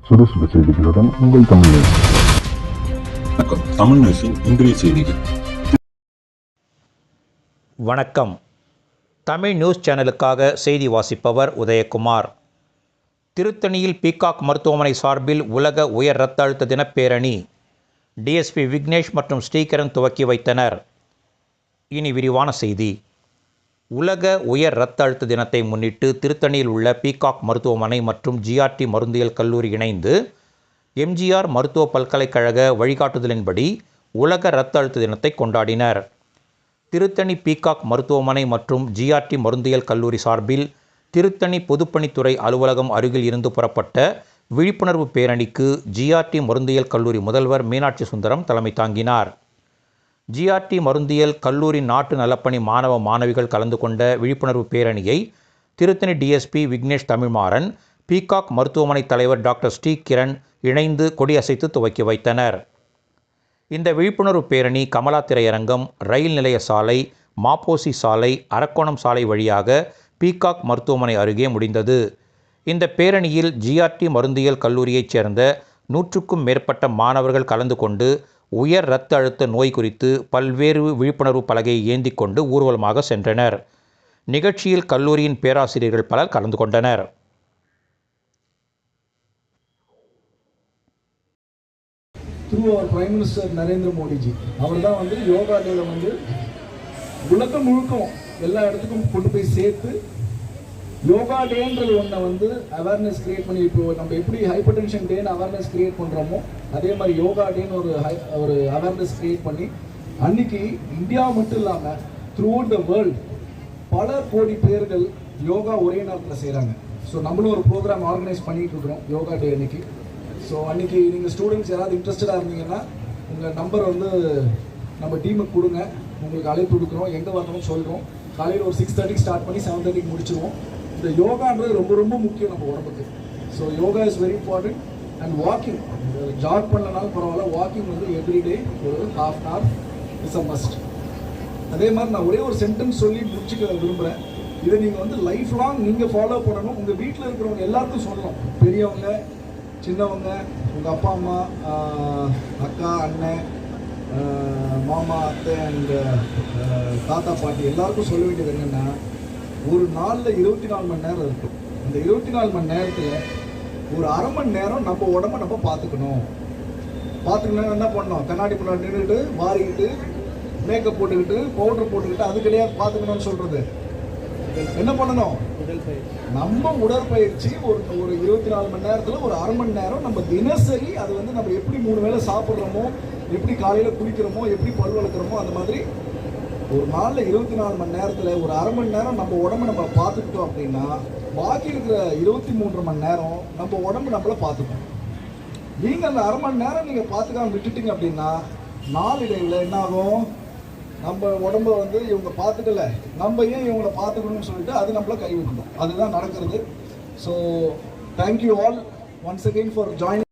சுறுசுறு செய்திகளுடன் உங்கள் தமிழ் நியூஸ். வணக்கம். தமிழ் நியூஸின் இன்றைய செய்திகள். வணக்கம். தமிழ் நியூஸ் சேனலுக்காக செய்தி வாசிப்பவர் உதயகுமார். திருத்தணியில் பீகாக் மருத்துவமனை சார்பில் உலக உயர் இரத்த அழுத்த தினப்பேரணி டிஎஸ்பி விக்னேஷ் மற்றும் ஸ்ரீகரன் துவக்கி வைத்தனர். இனி விரிவான செய்தி. உலக உயர் இரத்த அழுத்த தினத்தை முன்னிட்டு திருத்தணியில் உள்ள பீகாக் மருத்துவமனை மற்றும் ஜிஆர்டி மருந்தியல் கல்லூரி இணைந்து எம்ஜிஆர் மருத்துவ பல்கலைக்கழக வழிகாட்டுதலின்படி உலக இரத்த அழுத்த தினத்தை கொண்டாடினர். திருத்தணி பீகாக் மருத்துவமனை மற்றும் ஜிஆர்டி மருந்தியல் கல்லூரி சார்பில் திருத்தணி பொதுப்பணித்துறை அலுவலகம் அருகில் இருந்து புறப்பட்ட விழிப்புணர்வு பேரணிக்கு ஜிஆர்டி மருந்தியல் கல்லூரி முதல்வர் மீனாட்சி சுந்தரம் தலைமை தாங்கினார். ஜிஆர்டி மருந்தியல் கல்லூரி நாட்டு நலப்பணி மாணவ மாணவிகள் கலந்து கொண்ட விழிப்புணர்வு பேரணியை திருத்தணி டிஎஸ்பி விக்னேஷ் தமிழ்மாறன், பீகாக் மருத்துவமனை தலைவர் டாக்டர் ஸ்ரீகிரண் இணைந்து கொடியசைத்து துவக்கி வைத்தனர். இந்த விழிப்புணர்வு பேரணி கமலா திரையரங்கம், ரயில் நிலைய சாலை, மாப்போசி சாலை, அரக்கோணம் சாலை வழியாக பீகாக் மருத்துவமனை அருகே முடிந்தது. இந்த பேரணியில் ஜிஆர்டி மருந்தியல் கல்லூரியைச் சேர்ந்த 100க்கும் மேற்பட்ட மாணவர்கள் கலந்து கொண்டு உயர் இரத்த அழுத்த நோய் குறித்து பல்வேறு விழிப்புணர்வு பலகையை ஏந்தி கொண்டு ஊர்வலமாக சென்றனர். நிகழ்ச்சியில் கல்லூரியின் பேராசிரியர்கள் பலர் கலந்து கொண்டனர். Through our Prime Minister Narendra Modi ji, அவர் தான் வந்து யோகா டேல வந்து உலகம் முழுக்கும் எல்லா இடத்துக்கும் கொண்டு போய் சேர்த்து யோகா டேன்றது ஒன்றை வந்து அவேர்னஸ் கிரியேட் பண்ணி, இப்போ நம்ம எப்படி ஹைப்பர் டென்ஷன் டேன்னு அவேர்னஸ் கிரியேட் பண்ணுறோமோ அதே மாதிரி யோகா டேன்னு ஒரு அவேர்னஸ் கிரியேட் பண்ணி அன்னைக்கு இந்தியா மட்டும் இல்லாமல் த்ரூ அவுட் த வேர்ல்டு பல கோடி பேர்கள் யோகா ஒரே நேரத்தில் செய்கிறாங்க. ஸோ நம்மளும் ஒரு ப்ரோக்ராம் ஆர்கனைஸ் பண்ணிகிட்டு இருக்கிறோம் யோகா டே அன்னைக்கு. ஸோ அன்றைக்கி நீங்கள் ஸ்டூடெண்ட்ஸ் யாராவது இன்ட்ரெஸ்டடாக இருந்தீங்கன்னா உங்கள் நம்பர் வந்து நம்ம டீமுக்கு கொடுங்க, உங்களுக்கு அழைப்பு கொடுக்குறோம், எங்கே வரணும்னு சொல்கிறோம். காலையில் ஒரு 6:30 ஸ்டார்ட் பண்ணி 7:30 முடிச்சிடுவோம். இந்த யோகான்றது ரொம்ப ரொம்ப முக்கியம் நம்ம உடம்புக்கு. So yoga is very important. And walking, jog பண்ணலனாலும் பரவாயில்ல, வாக்கிங் வந்து எவ்ரிடே ஒரு ½ an hour is a must. அதே மாதிரி நான் ஒரே ஒரு சென்டென்ஸ் சொல்லி முடிச்சுக்க விரும்புகிறேன். இதை நீங்கள் வந்து லைஃப் லாங் நீங்கள் ஃபாலோ பண்ணணும். உங்கள் வீட்டில் இருக்கிறவங்க எல்லாருக்கும் சொல்லணும், பெரியவங்க, சின்னவங்க, உங்கள் அப்பா அம்மா, அக்கா, அண்ணன், மாமா, அத்தை அண்ட் தாத்தா பாட்டி எல்லாருக்கும் சொல்ல வேண்டியது என்னென்னா, ஒரு நாளில் 24 மணி நேரம் இருக்கும். இந்த 24 மணி நேரத்தில் ஒரு அரை மணி நேரம் நம்ம உடம்ப நம்ம பார்த்துக்கணும். என்ன பண்ணோம், கண்ணாடி முன்னாடி நின்றுட்டு வாரிக்கிட்டு மேக்கப் போட்டுக்கிட்டு பவுடர் போட்டுக்கிட்டு அது கிடையாது பார்த்துக்கணும்னு சொல்கிறது. என்ன பண்ணணும், நம்ம உடற்பயிற்சி ஒரு 24 மணி நேரத்தில் ஒரு அரை மணி நேரம் நம்ம தினசரி அது வந்து நம்ம எப்படி 3 வேளை சாப்பிட்றோமோ, எப்படி காலையில் குளிக்கிறோமோ, எப்படி பல் வளர்க்குறோமோ, அந்த மாதிரி ஒரு நாளில் 24 மணி நேரத்தில் ஒரு அரை மணி நேரம் நம்ம உடம்பு நம்ம பார்த்துக்கிட்டோம் அப்படின்னா பாக்கி இருக்கிற 23 மணி நேரம் நம்ம உடம்பு நம்மளை பார்த்துக்கணும். நீங்கள் அந்த அரை மணி நேரம் நீங்கள் பார்த்துக்காம விட்டுட்டீங்க அப்படின்னா நாளடைவில் என்ன ஆகும், நம்ம உடம்பை வந்து இவங்க பார்த்துக்கல, நம்ம ஏன் இவங்களை பார்த்துக்கணும்னு சொல்லிட்டு அது நம்மளை கைவிடணும். அதுதான் நடக்கிறது. So thank you all once again for joining.